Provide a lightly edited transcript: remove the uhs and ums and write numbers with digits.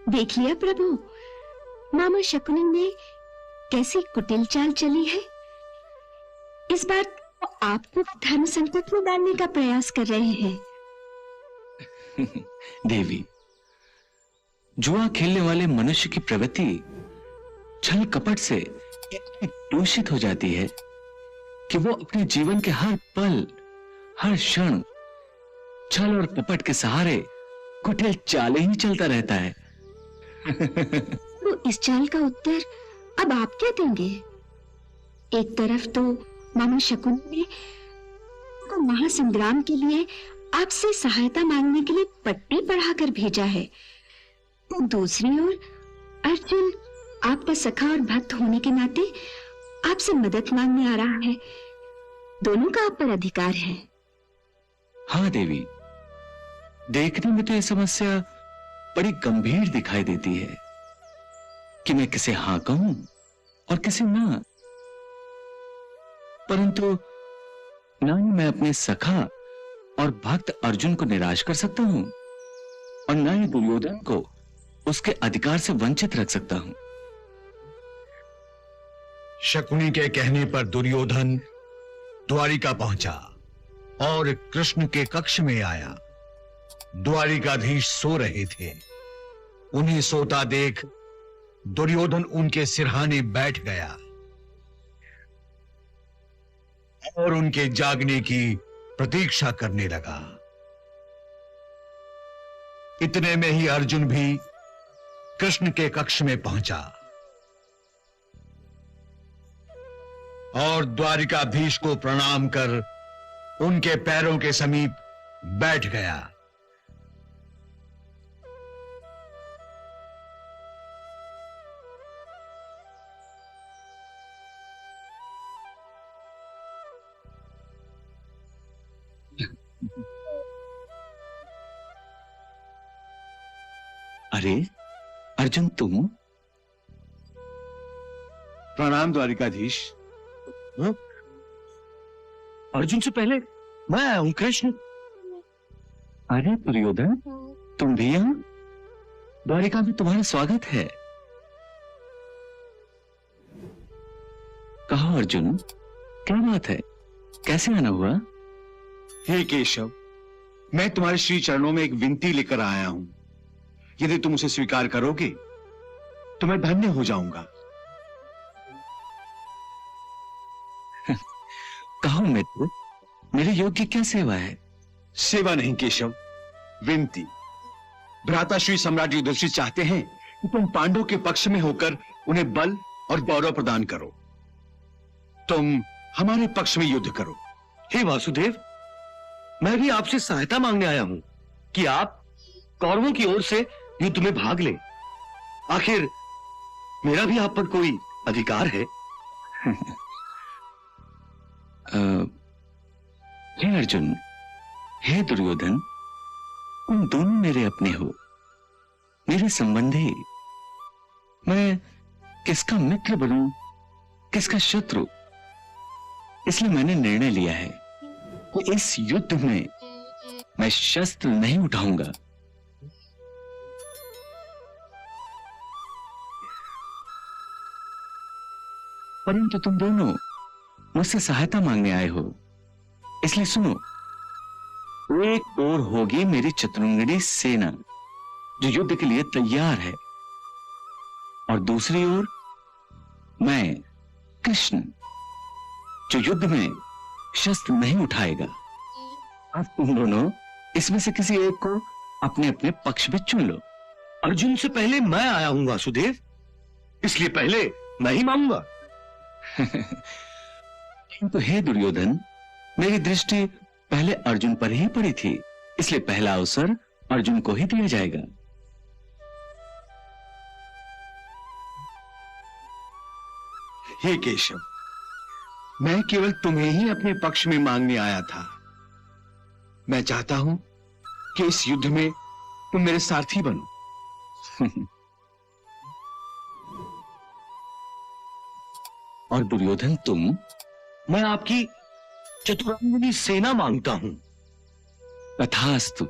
देख लिया प्रभु, मामा शकुनी ने कैसी कुटिल चाल चली है। इस बार तो आपको धर्म संकट में डालने का प्रयास कर रहे हैं। देवी, जुआ खेलने वाले मनुष्य की प्रवृत्ति छल कपट से इतनी दूषित हो जाती है कि वो अपने जीवन के हर पल, हर क्षण छल और कपट के सहारे कुटिल चालें ही चलता रहता है। तो इस चाल का उत्तर अब आप क्या देंगे? एक तरफ तो मामा शकुन ने को महासंग्राम के लिए आपसे सहायता मांगने के लिए पट्टी पढ़ाकर भेजा है, तो दूसरी ओर अर्जुन आपका सखा और भक्त होने के नाते आपसे मदद मांगने आ रहा है। दोनों का आप पर अधिकार है। हाँ देवी, देखने में तो यह समस्या बड़ी गंभीर दिखाई देती है कि मैं किसे हाँ कहूं और किसे ना। परंतु ना ही मैं अपने सखा और भक्त अर्जुन को निराश कर सकता हूं और ना ही दुर्योधन को उसके अधिकार से वंचित रख सकता हूं। शकुनी के कहने पर दुर्योधन द्वारिका पहुंचा और कृष्ण के कक्ष में आया। द्वारिकाधीश सो रहे थे। उन्हें सोता देख दुर्योधन उनके सिरहाने बैठ गया और उनके जागने की प्रतीक्षा करने लगा। इतने में ही अर्जुन भी कृष्ण के कक्ष में पहुंचा और द्वारिकाधीश को प्रणाम कर उनके पैरों के समीप बैठ गया। अरे अर्जुन, तुम? प्रणाम द्वारिकाधीश। अर्जुन से पहले मैं आया हूं कृष्ण। अरे दुर्योधन, तुम भी यहां? द्वारिका में तुम्हारा स्वागत है। कहो अर्जुन, क्या बात है? कैसे आना हुआ? हे केशव, मैं तुम्हारे श्री चरणों में एक विनती लेकर आया हूं। यदि तुम उसे स्वीकार करोगे तो मैं धन्य हो जाऊंगा। कहो मित्र, मेरे योग्य क्या सेवा है? सेवा नहीं केशव, विनती। भ्राता श्री सम्राट युधिष्ठिर चाहते हैं कि तुम पांडवों के पक्ष में होकर उन्हें बल और गौरव प्रदान करो। तुम हमारे पक्ष में युद्ध करो। हे वासुदेव, मैं भी आपसे सहायता मांगने आया हूं कि आप कौरवों की ओर से युद्ध में भाग लें। आखिर मेरा भी आप पर कोई अधिकार है। हे अर्जुन, हे दुर्योधन, तुम दोनों मेरे अपने हो, मेरे संबंधी। मैं किसका मित्र बनूं, किसका शत्रु? इसलिए मैंने निर्णय लिया है कि इस युद्ध में मैं शस्त्र नहीं उठाऊंगा। परंतु तुम दोनों मुझसे सहायता मांगने आए हो, इसलिए सुनो। एक ओर होगी मेरी चतुरंगिणी सेना जो युद्ध के लिए तैयार है, और दूसरी ओर मैं कृष्ण जो युद्ध में शस्त्र नहीं उठाएगा। अब तुम दोनों इसमें से किसी एक को अपने अपने पक्ष में चुन लो। अर्जुन से पहले मैं आया हूं वासुदेव, इसलिए पहले मैं ही मांगूंगा। तो हे दुर्योधन, मेरी दृष्टि पहले अर्जुन पर ही पड़ी थी, इसलिए पहला अवसर अर्जुन को ही दिया जाएगा। हे केशव, मैं केवल तुम्हें ही अपने पक्ष में मांगने आया था। मैं चाहता हूं कि इस युद्ध में तुम मेरे सारथी बनो। और दुर्योधन, तुम? मैं आपकी चतुरंगिनी सेना मांगता हूं। तथास्तु।